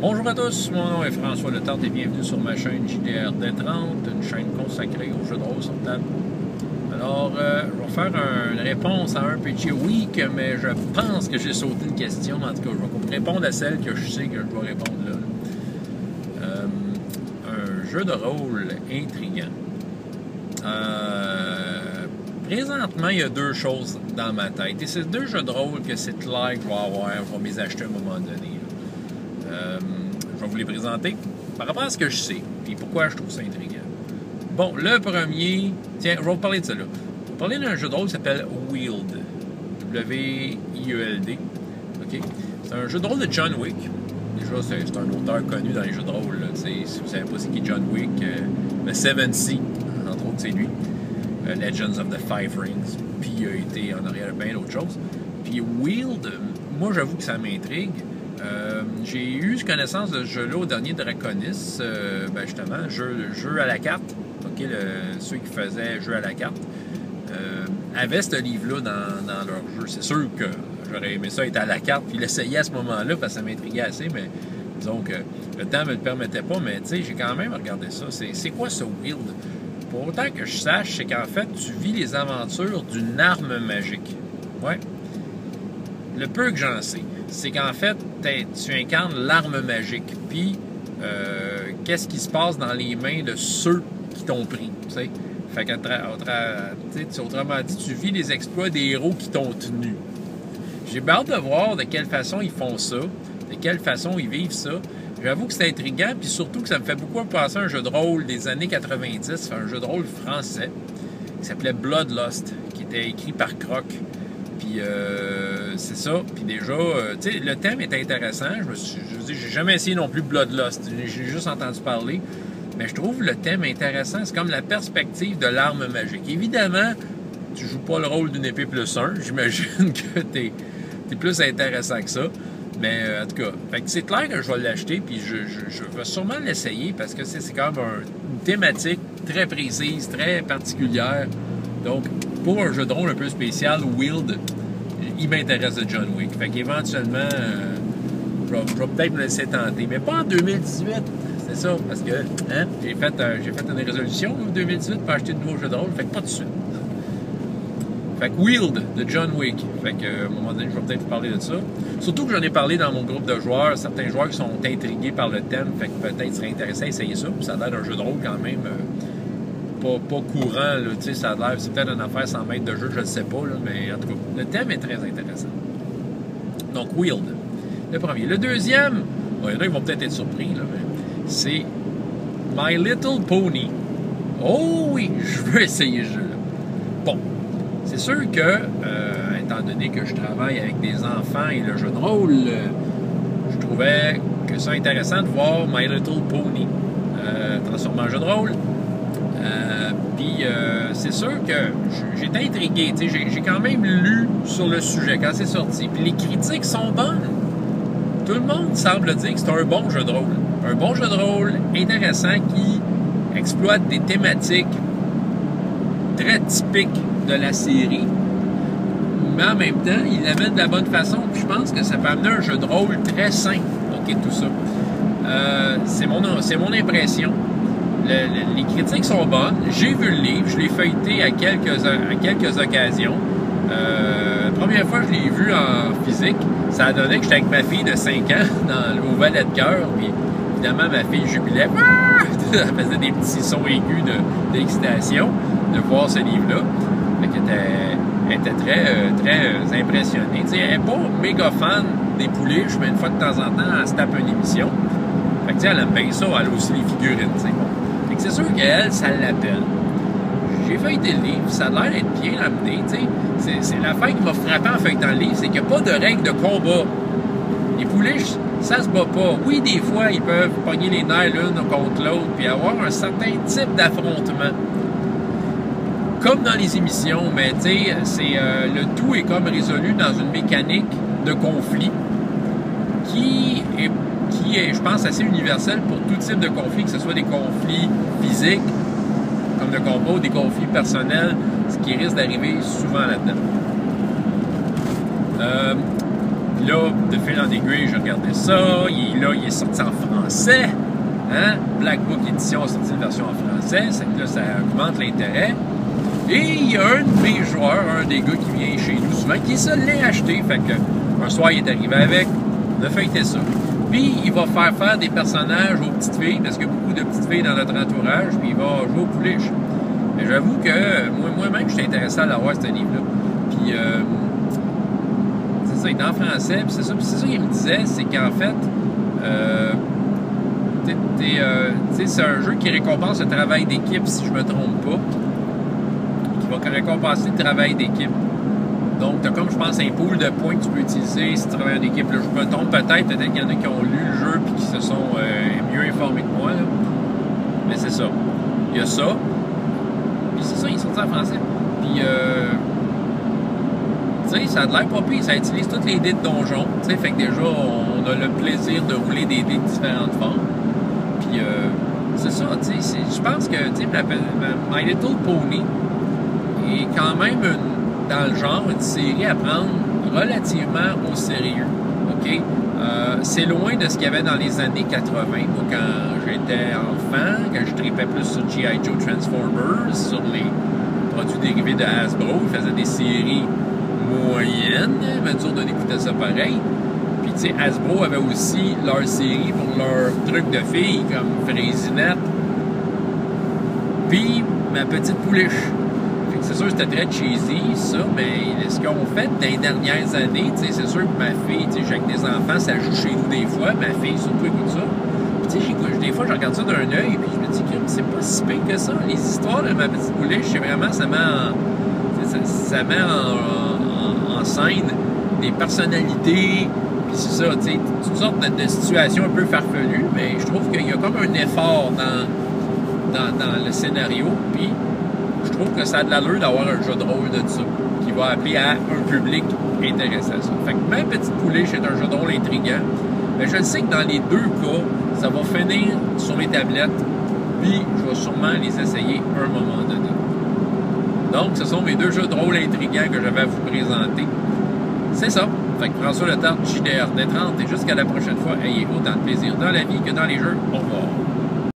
Bonjour à tous, mon nom est François Letarte et bienvenue sur ma chaîne JDRD30, une chaîne consacrée aux jeux de rôle sur table. Alors, je vais faire une réponse à un petit week, mais je pense que j'ai sauté une question. En tout cas, je vais répondre à celle que je sais que je dois répondre là. Un jeu de rôle intriguant. Présentement, il y a deux choses dans ma tête. Et c'est deux jeux de rôle que c'est clair que je vais avoir, je vais les acheter à un moment donné. Je vais vous les présenter par rapport à ce que je sais et pourquoi je trouve ça intriguant. Bon, le premier, tiens, je vais vous parler de ça là. Je vais vous parler d'un jeu de rôle qui s'appelle Wield. W-I-E-L-D. OK? C'est un jeu de rôle de John Wick. Déjà, c'est un auteur connu dans les jeux de rôle. Là. Si vous ne savez pas c'est qui John Wick, le Seven Sea, entre autres, c'est lui. Legends of the Five Rings. Puis il a été en arrière de bien d'autres choses. Puis Wield, moi j'avoue que ça m'intrigue. J'ai eu connaissance de ce jeu-là au dernier Draconis, justement, jeu à la carte. Okay, ceux qui faisaient jeu à la carte avaient ce livre-là dans leur jeu. C'est sûr que j'aurais aimé ça être à la carte puis l'essayer à ce moment-là parce que ça m'intriguait assez, mais disons que le temps ne me le permettait pas. Mais tu sais, j'ai quand même regardé ça. C'est quoi ce Wield? Pour autant que je sache, c'est qu'en fait, tu vis les aventures d'une arme magique. Ouais. Le peu que j'en sais, c'est qu'en fait, tu incarnes l'arme magique. Puis, qu'est-ce qui se passe dans les mains de ceux qui t'ont pris, tu sais? Fait autrement dit, tu vis les exploits des héros qui t'ont tenu. J'ai hâte de voir de quelle façon ils font ça, de quelle façon ils vivent ça. J'avoue que c'est intriguant, puis surtout que ça me fait beaucoup penser à un jeu de rôle des années 90, un jeu de rôle français, qui s'appelait Bloodlust, qui était écrit par Croc. Puis c'est ça. Puis déjà, tu sais, le thème est intéressant. Je j'ai jamais essayé non plus Bloodlust. J'ai juste entendu parler. Mais je trouve le thème intéressant. C'est comme la perspective de l'arme magique. Évidemment, tu joues pas le rôle d'une épée plus 1. J'imagine que t'es plus intéressant que ça. Mais en tout cas, c'est clair que je vais l'acheter. Puis je vais sûrement l'essayer parce que c'est quand même une thématique très précise, très particulière. Donc, pour un jeu de rôle un peu spécial, Wield, il m'intéresse de John Wick. Fait qu'éventuellement, je vais peut-être me laisser tenter. Mais pas en 2018, c'est ça, parce que j'ai fait une résolution en 2018 pour acheter de nouveaux jeux de rôle, fait que pas de suite. Fait que Wield de John Wick. Fait que, à un moment donné, je vais peut-être vous parler de ça. Surtout que j'en ai parlé dans mon groupe de joueurs, certains joueurs qui sont intrigués par le thème, fait que peut-être ils seraient intéressés à essayer ça. Puis ça a l'air d'un jeu de rôle quand même. Pas courant, tu sais, ça a l'air, c'est peut-être une affaire 100 mètres de jeu, je ne sais pas, là, mais en tout cas, le thème est très intéressant. Donc, Wield, le premier. Le deuxième, il y en a qui vont peut-être être surpris, là, mais c'est My Little Pony. Oh oui, je veux essayer ce jeu-là. Bon, c'est sûr que, étant donné que je travaille avec des enfants et le jeu de rôle, je trouvais que c'est intéressant de voir My Little Pony transformé en jeu de rôle. Puis c'est sûr que j'étais intrigué, j'ai quand même lu sur le sujet quand c'est sorti, puis les critiques sont bonnes. Tout le monde semble dire que c'est un bon jeu de rôle. Un bon jeu de rôle intéressant qui exploite des thématiques très typiques de la série, mais en même temps, il l'amène de la bonne façon, puis je pense que ça peut amener un jeu de rôle très sain. OK, tout ça. C'est mon impression. Les critiques sont bonnes. J'ai vu le livre, je l'ai feuilleté à quelques occasions. La première fois que je l'ai vu en physique, ça a donné que j'étais avec ma fille de 5 ans au valet de cœur. Puis évidemment, ma fille jubilait. Elle faisait des petits sons aigus d'excitation de voir ce livre-là. Elle était très impressionnée. T'sais, elle n'est pas méga fan des pouliches, mais une fois de temps en temps, elle se tape une émission. Fait que, elle aime bien ça, elle a aussi les figurines. Fait que c'est sûr qu'elle, ça l'appelle. J'ai feuilleté le livre, ça a l'air d'être bien amené. C'est l'affaire qui m'a frappé en feuilletant le livre, c'est qu'il n'y a pas de règle de combat. Les pouliches, ça se bat pas. Oui, des fois, ils peuvent pogner les nerfs l'une contre l'autre puis avoir un certain type d'affrontement. Comme dans les émissions, mais le tout est comme résolu dans une mécanique de conflit qui est, je pense, assez universel pour tout type de conflit, que ce soit des conflits physiques, comme de combat, ou des conflits personnels, ce qui risque d'arriver souvent là-dedans. Puis là, de fil en aiguille, j'ai regardé ça. Il est sorti en français. Hein? Black Book Edition a sorti une version en français. C'est que là, ça augmente l'intérêt. Et il y a un de mes joueurs, un des gars qui vient chez nous souvent, qui se l'est acheté. Fait que un soir, il est arrivé avec. On a feuilleté ça. Puis, il va faire des personnages aux petites filles, parce qu'il y a beaucoup de petites filles dans notre entourage, puis il va jouer au pouliche. Mais j'avoue que moi-même, je suis intéressé à l'avoir, ce livre-là. Puis, c'est ça, il est en français, puis c'est ça qu'il me disait, c'est qu'en fait, c'est un jeu qui récompense le travail d'équipe, si je me trompe pas, qui va récompenser le travail d'équipe. Donc, tu as comme, je pense, un pool de points que tu peux utiliser si tu travailles en équipe. Là, je me trompe peut-être qu'il y en a qui ont lu le jeu et qui se sont mieux informés que moi. Là. Mais c'est ça. Il y a ça. Puis c'est ça, il est sorti en français. Puis, tu sais, ça a de l'air pas pire. Ça utilise toutes les dés de donjon. Tu sais, fait que déjà, on a le plaisir de rouler des dés de différentes formes. Puis, c'est ça, tu sais, je pense que, tu sais, My Little Pony est quand même dans le genre, une série à prendre relativement au sérieux. OK? C'est loin de ce qu'il y avait dans les années 80, moi, quand j'étais enfant, quand je tripais plus sur G.I. Joe Transformers, sur les produits dérivés de Hasbro. Ils faisaient des séries moyennes, mais dur d'écouter ça pareil. Puis, tu sais, Hasbro avait aussi leur série pour leurs trucs de filles, comme Fraisinette, puis Ma Petite Pouliche. C'est sûr que c'était très cheesy, ça, mais ce qu'on fait dans les dernières années, c'est sûr que ma fille, j'ai avec des enfants, ça joue chez nous des fois, ma fille surtout écoute ça. Puis des fois, je regarde ça d'un œil, puis je me dis que c'est pas si pire que ça. Les histoires de Ma Petite Pouliche, c'est vraiment, ça met en scène des personnalités, puis c'est ça, toutes sortes de situations un peu farfelues, mais je trouve qu'il y a comme un effort dans le scénario, puis je trouve que ça a de l'allure d'avoir un jeu de rôle de ça, qui va appeler à un public intéressé à ça. Fait que Ma Petite Pouliche est un jeu de rôle intriguant, mais je sais que dans les deux cas, ça va finir sur mes tablettes, puis je vais sûrement les essayer à un moment donné. Donc, ce sont mes deux jeux de rôle intrigants que j'avais à vous présenter. C'est ça. Fait que François Letarte, JDR D30, et jusqu'à la prochaine fois, ayez autant de plaisir dans la vie que dans les jeux. Au revoir.